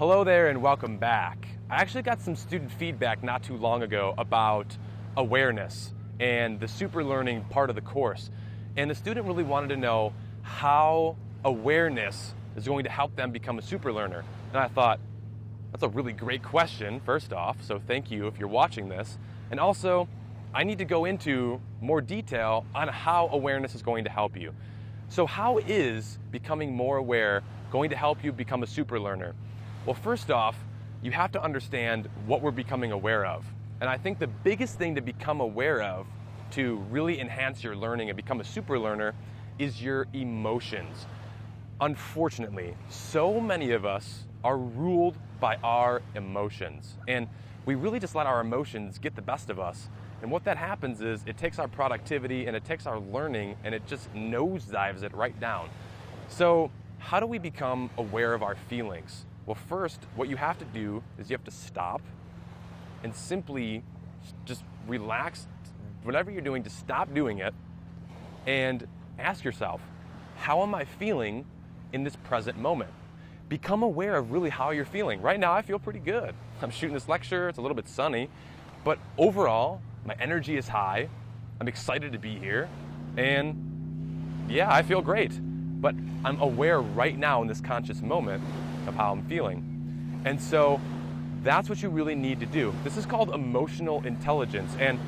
Hello there and welcome back. I actually got some student feedback not too long ago about awareness and the SuperLearning part of the course. And the student really wanted to know how awareness is going to help them become a super learner. And I thought, that's a really great question, first off, so thank you if you're watching this. And also, I need to go into more detail on how awareness is going to help you. So how is becoming more aware going to help you become a super learner? Well, first off, you have to understand what we're becoming aware of. And I think the biggest thing to become aware of to really enhance your learning and become a super learner is your emotions. Unfortunately, so many of us are ruled by our emotions. And we really just let our emotions get the best of us. And what that happens is it takes our productivity and it takes our learning and it just nosedives it right down. So how do we become aware of our feelings? Well, first, what you have to do is you have to stop and simply just relax. Whatever you're doing, just stop doing it and ask yourself, how am I feeling in this present moment? Become aware of really how you're feeling. Right now, I feel pretty good. I'm shooting this lecture, it's a little bit sunny, but overall, my energy is high. I'm excited to be here, and yeah, I feel great. But I'm aware right now in this conscious moment of how I'm feeling. And so that's what you really need to do. This is called emotional intelligence. And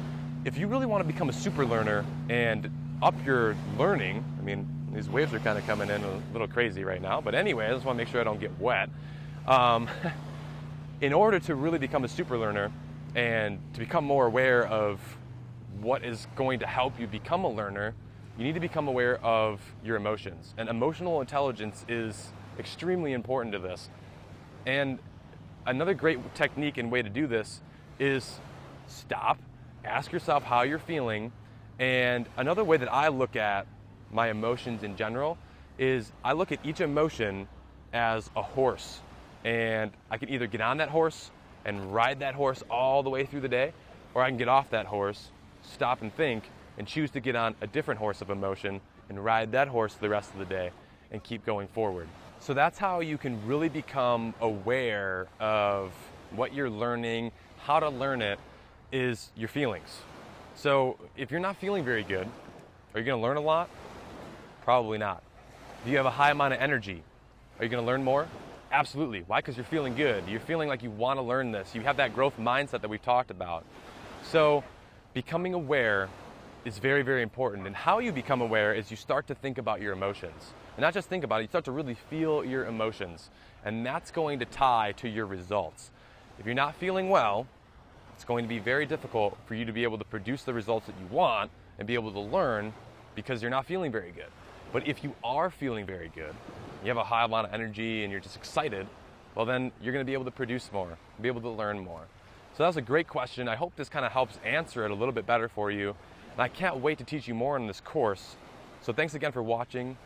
if you really want to become a super learner and up your learning, I mean, these waves are kind of coming in a little crazy right now, but anyway, I just want to make sure I don't get wet. In order to really become a super learner and to become more aware of what is going to help you become a learner, you need to become aware of your emotions. And emotional intelligence is extremely important to this. And another great technique and way to do this is stop, ask yourself how you're feeling. And another way that I look at my emotions in general is I look at each emotion as a horse. And I can either get on that horse and ride that horse all the way through the day, or I can get off that horse, stop and think, and choose to get on a different horse of emotion and ride that horse the rest of the day and keep going forward. So that's how you can really become aware of what you're learning, how to learn it, is your feelings. So if you're not feeling very good, are you going to learn a lot? Probably not. Do you have a high amount of energy? Are you going to learn more? Absolutely. Why? Because you're feeling good. You're feeling like you want to learn this. You have that growth mindset that we've talked about. So becoming aware is very, very important. And how you become aware is you start to think about your emotions. And not just think about it, you start to really feel your emotions. And that's going to tie to your results. If you're not feeling well, it's going to be very difficult for you to be able to produce the results that you want and be able to learn because you're not feeling very good. But if you are feeling very good, you have a high amount of energy and you're just excited, well then you're going to be able to produce more, be able to learn more. So that was a great question. I hope this kind of helps answer it a little bit better for you. And I can't wait to teach you more in this course. So thanks again for watching,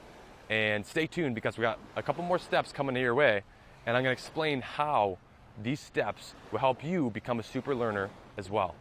and stay tuned because we got a couple more steps coming your way, and I'm going to explain how these steps will help you become a super learner as well.